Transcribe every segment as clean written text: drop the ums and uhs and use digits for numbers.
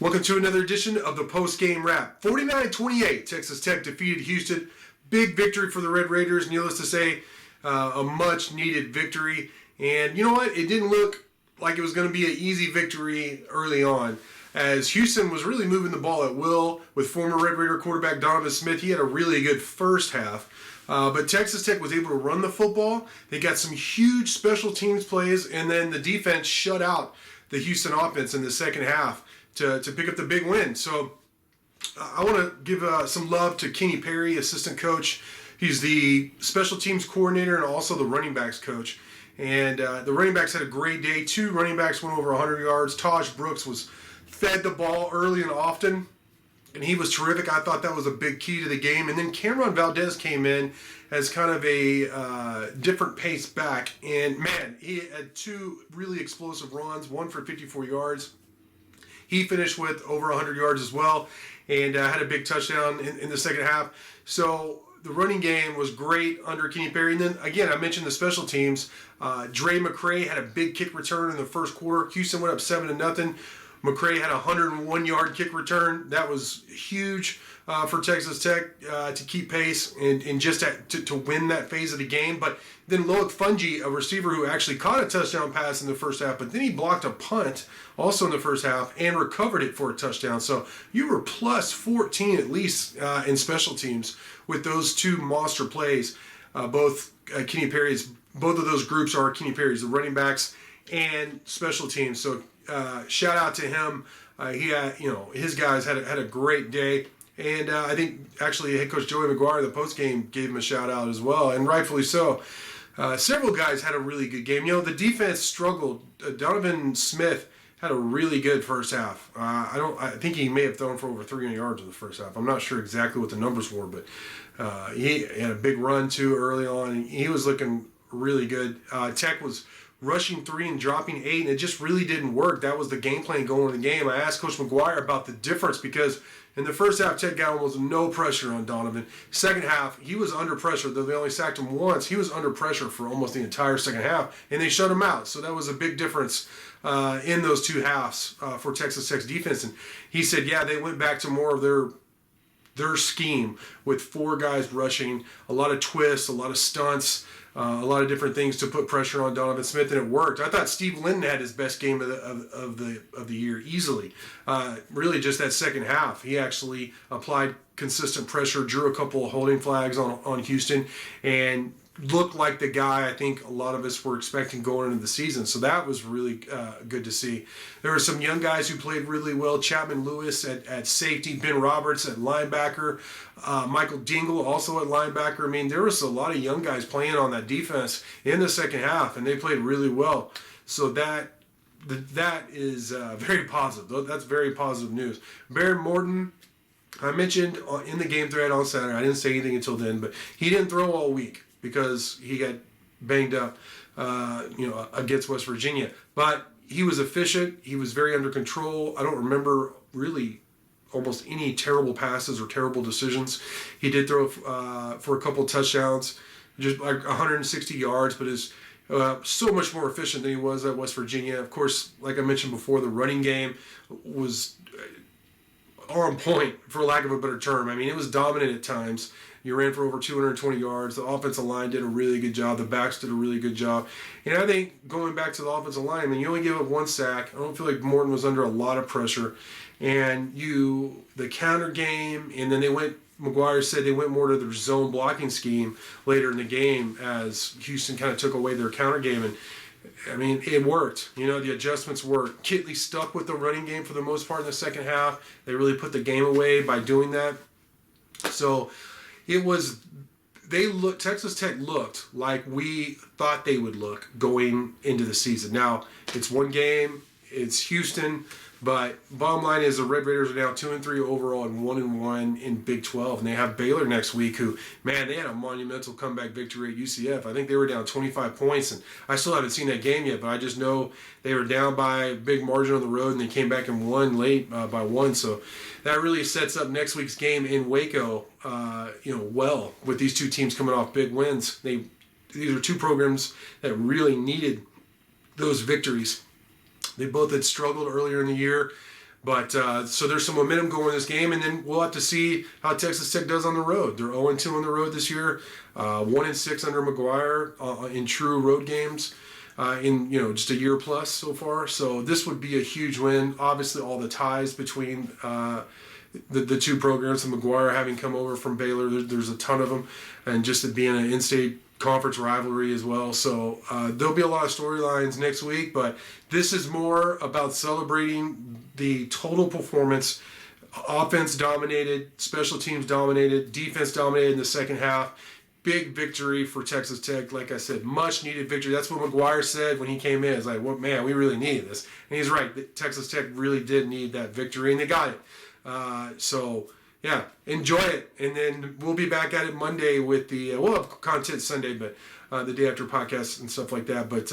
Welcome to another edition of the Postgame Wrap. 49-28, Texas Tech defeated Houston. Big victory for the Red Raiders, needless to say, a much-needed victory. And you know what? It didn't look like it was going to be an easy victory early on, as Houston was really moving the ball at will with former Red Raider quarterback Donovan Smith. He had a really good first half. But Texas Tech was able to run the football. They got some huge special teams plays, and then the defense shut out the Houston offense in the second half to pick up the big win. So I want to give some love to Kenny Perry, assistant coach. He's the special teams coordinator and also the running backs coach. And the running backs had a great day. 2 running backs went over 100 yards. Taj Brooks was fed the ball early and often, and he was terrific. I thought that was a big key to the game. And then Cameron Valdez came in as kind of a different pace back. And, man, he had 2 really explosive runs, one for 54 yards. He finished with over 100 yards as well and had a big touchdown in the second half. So the running game was great under Kenny Perry. And then, again, I mentioned the special teams. Dre McCray had a big kick return in the first quarter. Houston went up 7-0. McCray had a 101-yard kick return. That was huge for Texas Tech to keep pace and just to win that phase of the game. But then Loic Fungi, a receiver who actually caught a touchdown pass in the first half, but then he blocked a punt also in the first half and recovered it for a touchdown. So you were plus 14 at least in special teams with those 2 monster plays. Both Kenny Perry's, both of those groups are Kenny Perry's, the running backs and special teams. So shout out to him. He had, his guys had a great day. And I think actually head coach Joey McGuire, the postgame, gave him a shout out as well, and rightfully so. Several guys had a really good game. The defense struggled. Donovan Smith had a really good first half. I think he may have thrown for over 300 yards in the first half. I'm not sure exactly what the numbers were, but he had a big run too early on, and he was looking really good. Tech was rushing 3 and dropping 8, and it just really didn't work. That was the game plan going in the game. I asked Coach McGuire about the difference because in the first half, Tech got almost no pressure on Donovan. Second half, he was under pressure. Though they only sacked him once, he was under pressure for almost the entire second half, and they shut him out. So that was a big difference in those 2 halves for Texas Tech's defense. And he said, yeah, they went back to more of their scheme with 4 guys rushing, a lot of twists, a lot of stunts, a lot of different things to put pressure on Donovan Smith, and it worked. I thought Steve Linton had his best game of the year easily. Really, just that second half, he actually applied consistent pressure, drew a couple of holding flags on Houston, and looked like the guy I think a lot of us were expecting going into the season. So that was really good to see. There were some young guys who played really well. Chapman Lewis at safety, Ben Roberts at linebacker, Michael Dingle also at linebacker. I mean, there was a lot of young guys playing on that defense in the second half, and they played really well. So that is very positive. That's very positive news. Baron Morton, I mentioned in the game thread on Saturday, I didn't say anything until then, but he didn't throw all week because he got banged up, against West Virginia. But he was efficient. He was very under control. I don't remember really almost any terrible passes or terrible decisions. He did throw for a couple touchdowns, just like 160 yards, but is so much more efficient than he was at West Virginia. Of course, like I mentioned before, the running game was on point, for lack of a better term. I mean, it was dominant at times. You ran for over 220 yards. The offensive line did a really good job. The backs did a really good job. And I think going back to the offensive line, I mean, you only gave up 1 sack. I don't feel like Morton was under a lot of pressure. And the counter game, and then McGuire said they went more to their zone blocking scheme later in the game as Houston kind of took away their counter game. And I mean, it worked. The adjustments worked. Kitley stuck with the running game for the most part in the second half. They really put the game away by doing that. So Texas Tech looked like we thought they would look going into the season. Now, it's one game, it's Houston, but bottom line is the Red Raiders are now 2-3 overall and 1-1 in Big 12, and they have Baylor next week, who, man, they had a monumental comeback victory at UCF. I think they were down 25 points, and I still haven't seen that game yet, but I just know they were down by a big margin on the road, and they came back and won late by 1. So that really sets up next week's game in Waco, well, with these 2 teams coming off big wins. These are 2 programs that really needed those victories. They both had struggled earlier in the year. But so there's some momentum going in this game, and then we'll have to see how Texas Tech does on the road. They're 0-2 on the road this year, 1-6 under McGuire in true road games. In just a year plus so far, so this would be a huge win. Obviously, all the ties between the two programs, and McGuire having come over from Baylor, there's a ton of them, and just it being an in-state conference rivalry as well. So there'll be a lot of storylines next week, but this is more about celebrating the total performance. Offense dominated, special teams dominated, defense dominated in the second half. Big victory for Texas Tech. Like I said, much needed victory. That's what McGuire said when he came in. It's like, well, man, we really needed this. And he's right. Texas Tech really did need that victory, and they got it. So, yeah, enjoy it. And then we'll be back at it Monday with we'll have content Sunday, but the day after podcasts and stuff like that. But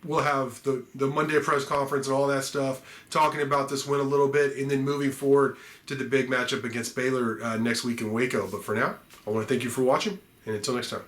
we'll have the Monday press conference and all that stuff, talking about this win a little bit, and then moving forward to the big matchup against Baylor next week in Waco. But for now, I want to thank you for watching, and until next time.